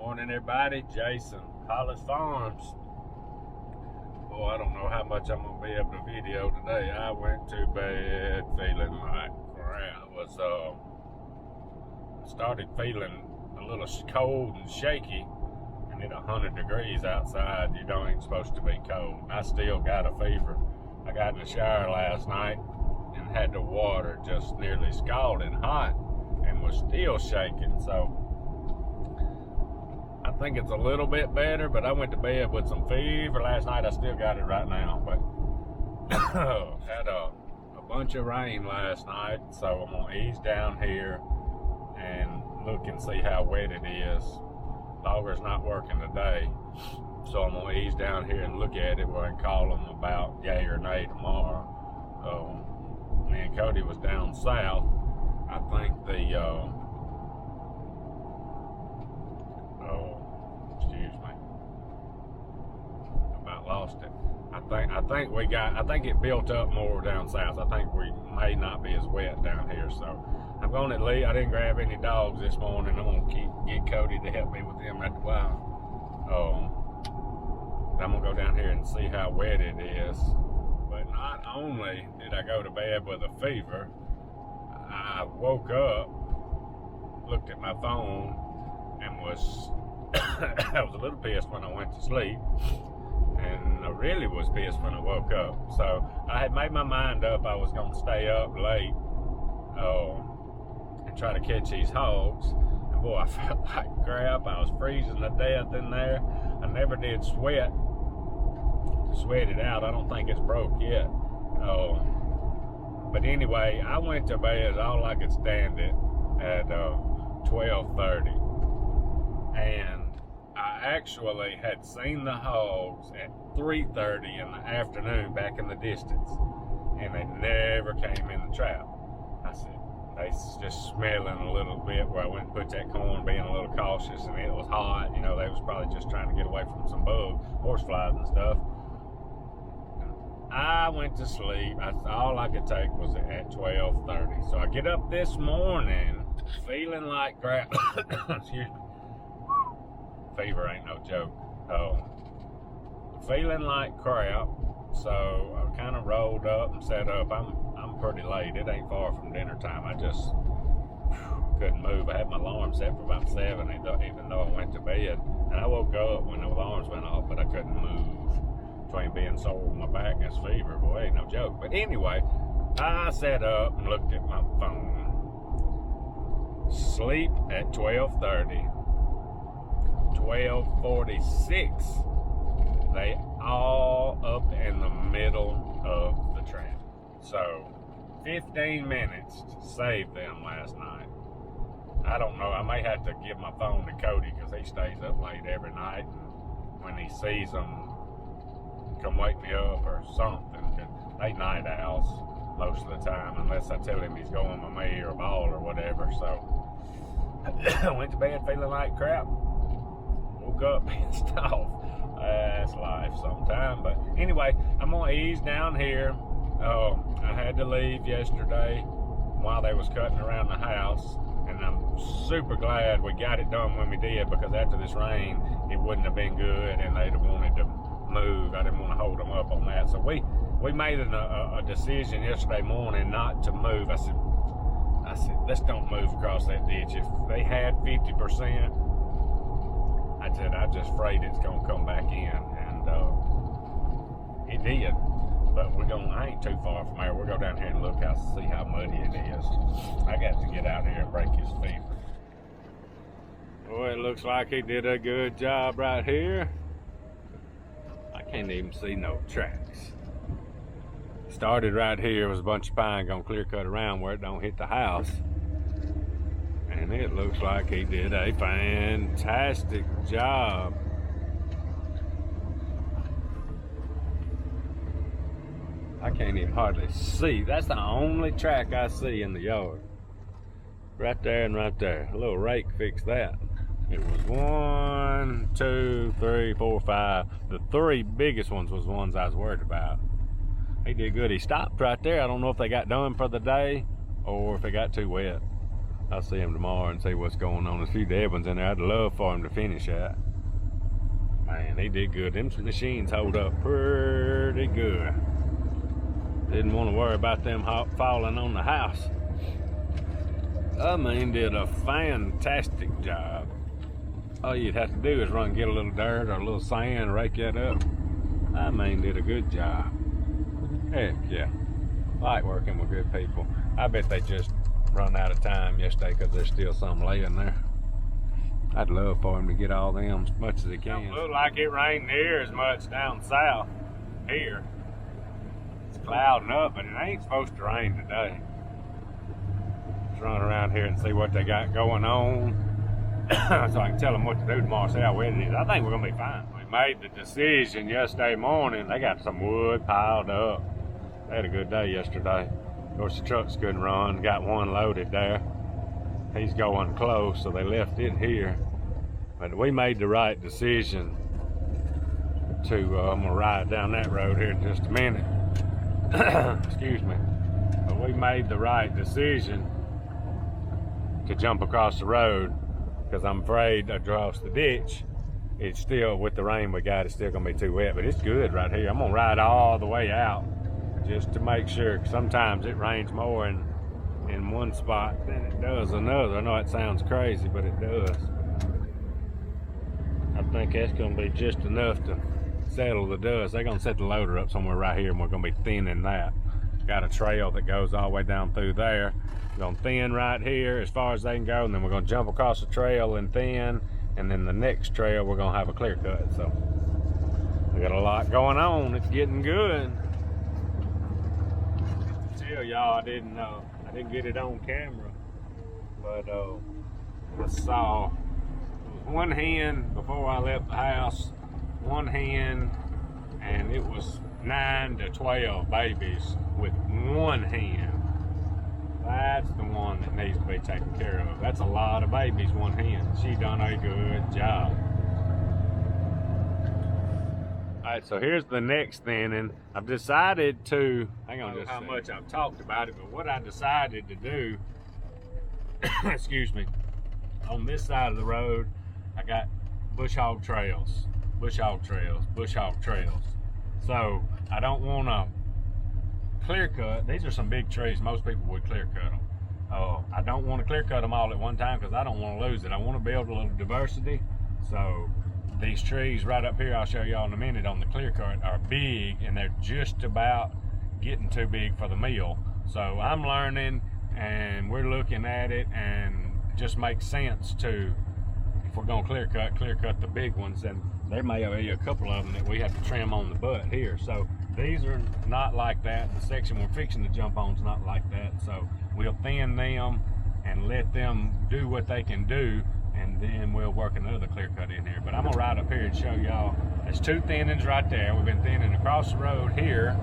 Morning everybody, Jason, Hollis Farms. Oh, I don't know how much I'm gonna be able to video today. I went to bed feeling like crap. Started feeling a little cold and shaky, and at 100 degrees outside, you don't ain't supposed to be cold. I still got a fever. I got in the shower last night and had the water just nearly scalding hot and was still shaking. So I think it's a little bit better, but I went to bed with some fever last night. I still got it right now, but had a bunch of rain last night, so I'm gonna ease down here and look and see how wet it is. Logger's not working today, so I'm gonna ease down here and look at it and call them about yay or nay tomorrow. Me and Cody was down south. I think lost it. I think it built up more down south. I think we may not be as wet down here, so I'm gonna leave. I didn't grab any dogs this morning. I'm gonna get Cody to help me with them at the while. I'm gonna go down here and see how wet it is. But not only did I go to bed with a fever, I woke up, looked at my phone, and was I was a little pissed when I went to sleep. And I really was pissed when I woke up. So I had made my mind up I was going to stay up late and try to catch these hogs. And boy, I felt like crap. I was freezing to death in there. I never did sweat it out. I don't think it's broke yet. But anyway, I went to bed all I could stand it at 12:30. And I actually had seen the hogs at 3:30 in the afternoon back in the distance, and they never came in the trap. I said, they just smelling a little bit where I went and put that corn, being a little cautious, and it was hot. You know, they was probably just trying to get away from some bugs, horseflies and stuff. I went to sleep. All I could take was at 12:30. So I get up this morning feeling like crap. Excuse me. Fever ain't no joke. Feeling like crap, so I kind of rolled up and sat up. I'm pretty late. It ain't far from dinner time. I just couldn't move. I had my alarm set for about 7, even though I went to bed. And I woke up when the alarms went off, but I couldn't move. Between being sore on my back and this fever, boy, ain't no joke. But anyway, I sat up and looked at my phone. Sleep at 12:30. 12:46, they all up in the middle of the trap. So 15 minutes to save them last night. I don't know, I may have to give my phone to Cody because he stays up late every night, and when he sees them, come wake me up or something. They night owls most of the time, unless I tell him he's going with me or a ball or whatever. So I went to bed feeling like crap. Woke up pissed off. That's life sometime. But anyway, I'm gonna ease down here. I had to leave yesterday while they was cutting around the house, and I'm super glad we got it done when we did, because after this rain, it wouldn't have been good, and they'd have wanted to move. I didn't want to hold them up on that. So we made a decision yesterday morning not to move. I said, let's don't move across that ditch. If they had 50%, I said, I'm just afraid it's going to come back in, and it did. But I ain't too far from there. We'll go down here and look see how muddy it is. I got to get out here and break his fever. Boy, it looks like he did a good job right here. I can't even see no tracks. Started right here, was a bunch of pine gonna clear cut around where it don't hit the house. And it looks like he did a fantastic job. I can't even hardly see. That's the only track I see in the yard. Right there and right there. A little rake fixed that. It was 1, 2, 3, 4, 5. The 3 biggest ones was the ones I was worried about. He did good. He stopped right there. I don't know if they got done for the day or if it got too wet. I'll see him tomorrow and see what's going on. There's a few dead ones in there I'd love for him to finish at. Man, he did good. Them machines hold up pretty good. Didn't want to worry about them falling on the house. I mean, did a fantastic job. All you'd have to do is run and get a little dirt or a little sand, rake that up. I mean, did a good job. Heck yeah. Like working with good people. I bet they just run out of time yesterday because there's still some laying there. I'd love for him to get all them as much as he can. Don't look like it rained near as much down south here. It's clouding up, but it ain't supposed to rain today. Let's run around here and see what they got going on so I can tell them what to do tomorrow, see how wet it is. I think we're gonna be fine. We made the decision yesterday morning. They got some wood piled up. They had a good day yesterday. Of course, the trucks couldn't run. Got one loaded there. He's going close, so they left it here. But we made the right decision to, I'm gonna ride down that road here in just a minute. Excuse me. But we made the right decision to jump across the road because I'm afraid across the ditch, it's still, with the rain we got, it's still gonna be too wet, but it's good right here. I'm gonna ride all the way out just to make sure. Sometimes it rains more in one spot than it does another. I know it sounds crazy, but it does. I think that's gonna be just enough to settle the dust. They're gonna set the loader up somewhere right here and we're gonna be thinning that. Got a trail that goes all the way down through there. We're gonna thin right here as far as they can go, and then we're gonna jump across the trail and thin, and then the next trail we're gonna have a clear cut. So we got a lot going on. It's getting good. Tell y'all, I didn't get it on camera, but I saw one hen before I left the house, one hen, and it was 9 to 12 babies with one hen. That's the one that needs to be taken care of. That's a lot of babies, one hen. She done a good job. All right, so here's the next thinning. I've decided to, hang on just how much I've talked about it, but what I decided to do, excuse me, on this side of the road, I got bush hog trails, bush hog trails, bush hog trails. So I don't want to clear cut. These are some big trees. Most people would clear cut them. I don't want to clear cut them all at one time because I don't want to lose it. I want to build a little diversity. So these trees right up here, I'll show y'all in a minute on the clear cut, are big, and they're just about getting too big for the meal. So I'm learning, and we're looking at it, and it just makes sense to, if we're gonna clear cut the big ones, and there may be a couple of them that we have to trim on the butt here. So these are not like that. The section we're fixing to jump on is not like that. So we'll thin them and let them do what they can do, and then we'll work another clear cut in here. But I'm gonna ride up here and show y'all. There's two thinnings right there. We've been thinning across the road here.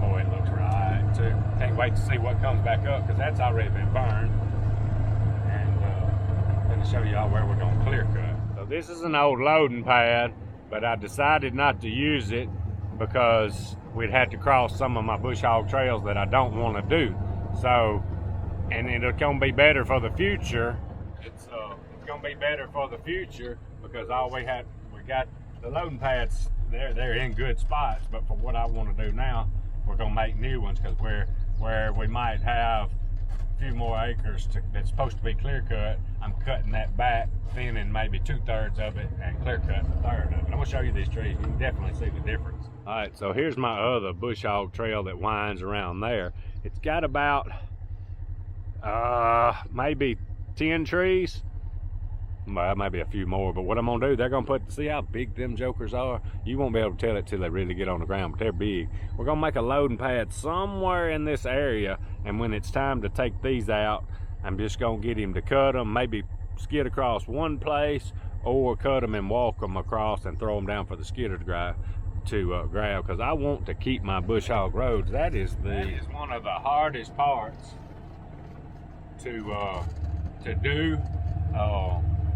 Oh, it looks right too. Can't wait to see what comes back up because that's already been burned. And I'm gonna show y'all where we're gonna clear cut. So this is an old loading pad, but I decided not to use it because we'd have to cross some of my bush hog trails that I don't want to do. So, and it's gonna be better for the future. It's gonna be better for the future because we got the loading pads. They're in good spots, but for what I want to do now, we're gonna make new ones because where we might have a few more acres that's supposed to be clear cut, I'm cutting that back, thinning maybe 2/3 of it and clear cutting 1/3 of it. I'm gonna show you these trees. You can definitely see the difference. All right, so here's my other bush hog trail that winds around there. It's got about maybe 10 trees. Well, maybe a few more, but what I'm gonna do, they're gonna see how big them jokers are? You won't be able to tell it till they really get on the ground, but they're big. We're gonna make a loading pad somewhere in this area, and when it's time to take these out, I'm just gonna get him to cut them, maybe skid across one place, or cut them and walk them across and throw them down for the skidder to grab, because I want to keep my bush hog roads. That is one of the hardest parts to do.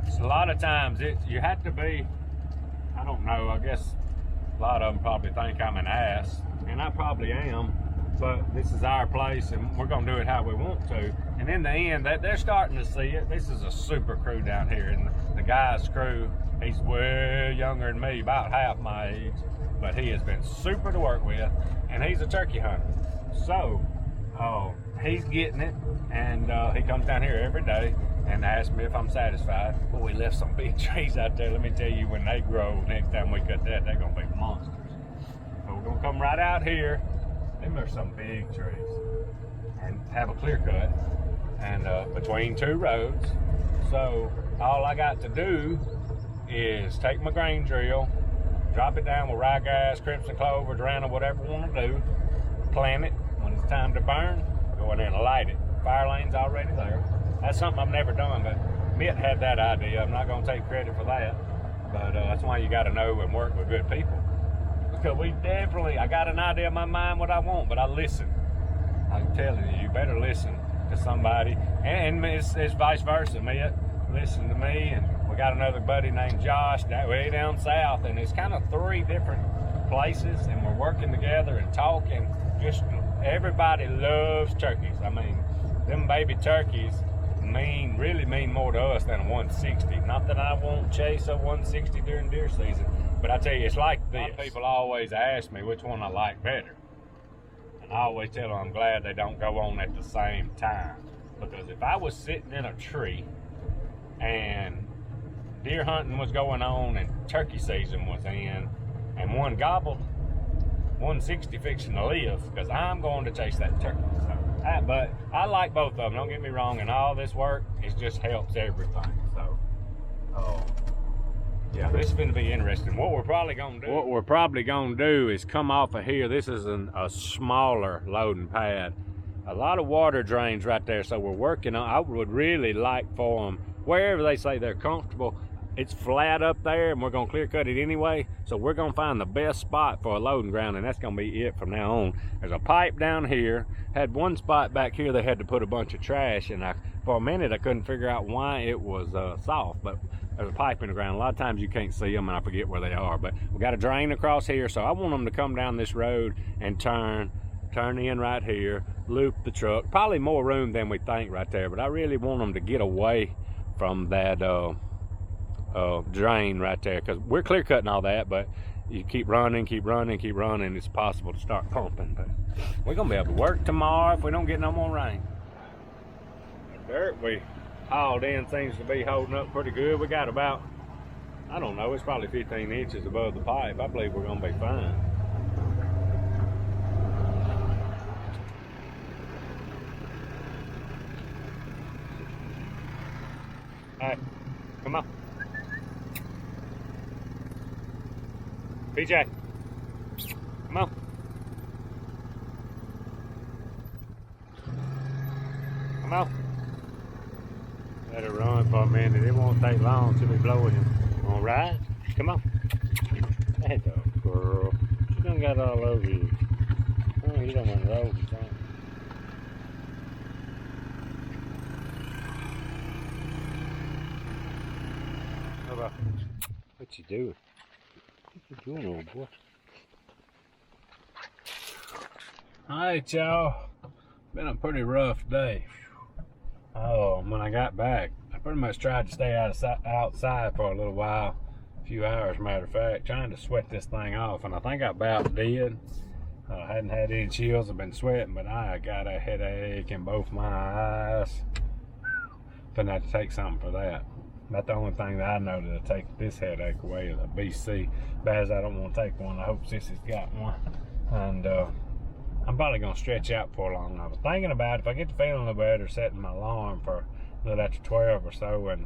So a lot of times you have to be, I don't know, I guess a lot of them probably think I'm an ass, and I probably am, but this is our place and we're gonna do it how we want to. And in the end, they're starting to see it. This is a super crew down here, and the guy's crew, he's way younger than me, about half my age, but he has been super to work with, and he's a turkey hunter. So, he's getting it, and he comes down here every day and asks me if I'm satisfied. But we left some big trees out there. Let me tell you, when they grow, next time we cut that, they're gonna be monsters. So we're gonna come right out here. Them are some big trees, and have a clear cut, and between two roads. So all I got to do is take my grain drill, drop it down with ryegrass, crimson clover, durana, whatever I want to do, plant it. When it's time to burn, go in there and light it. Fire lane's already there. That's something I've never done, but Mitt had that idea. I'm not gonna take credit for that, but that's why you gotta know and work with good people. Because I got an idea in my mind what I want, but I listen. I'm telling you, you better listen to somebody, and it's vice versa. Mitt listen to me, and we got another buddy named Josh that way down south, and it's kind of three different places, and we're working together and talking. Just everybody loves turkeys. I mean, them baby turkeys really mean more to us than a 160. Not that I won't chase a 160 during deer season, but I tell you, it's like this. People always ask me which one I like better, and I always tell them I'm glad they don't go on at the same time, because if I was sitting in a tree and deer hunting was going on and turkey season was in, and one gobbled, 160 fixing to live, because I'm going to chase that turkey. So, but I like both of them, don't get me wrong, and all this work, it just helps everything. So, yeah, this is going to be interesting. What we're probably going to do is come off of here. This is a smaller loading pad. A lot of water drains right there, so we're working on, I would really like for them, wherever they say they're comfortable, it's flat up there, and we're gonna clear cut it anyway. So we're gonna find the best spot for a loading ground, and that's gonna be it from now on. There's a pipe down here. Had one spot back here they had to put a bunch of trash, and for a minute I couldn't figure out why it was soft, but there's a pipe in the ground. A lot of times you can't see them, and I forget where they are. But we got a drain across here, so I want them to come down this road and turn in right here, loop the truck. Probably more room than we think right there, but I really want them to get away from that drain right there, because we're clear cutting all that, but you keep running, it's possible to start pumping. But we're gonna be able to work tomorrow if we don't get no more rain. The dirt we hauled in seems to be holding up pretty good. We got about, I don't know, it's probably 15 inches above the pipe. I believe we're gonna be fine. All right, come on. PJ, come on. Come on. Let it run for a minute. It won't take long till we blow him. All right? Come on. Hey, dog, girl. She done got all over you. Oh, you don't want to roll. What you doing? What you doing, old boy? Alright, y'all. Been a pretty rough day. When I got back, I pretty much tried to stay outside for a little while, a few hours, matter of fact, trying to sweat this thing off, and I think I about did. I hadn't had any chills, I've been sweating, but I got a headache in both my eyes. Gonna have to take something for that. About the only thing that I know that'll take this headache away is a BC. Bad as I don't want to take one, I hope Sissy's got one. And I'm probably gonna stretch out for long. I was thinking about if I get to feeling a little better, setting my alarm for a little after 12 or so and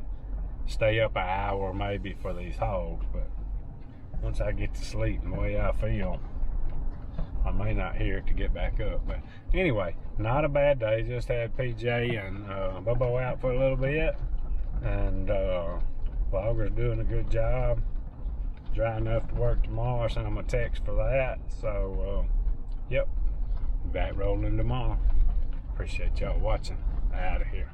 stay up an hour maybe for these hogs. But once I get to sleep and the way I feel, I may not hear it to get back up. But anyway, not a bad day. Just had PJ and Bubbo out for a little bit, and Vlogger's doing a good job. Dry enough to work tomorrow. I sent him a text for that. So yep, back rolling tomorrow. Appreciate y'all watching. Out of here.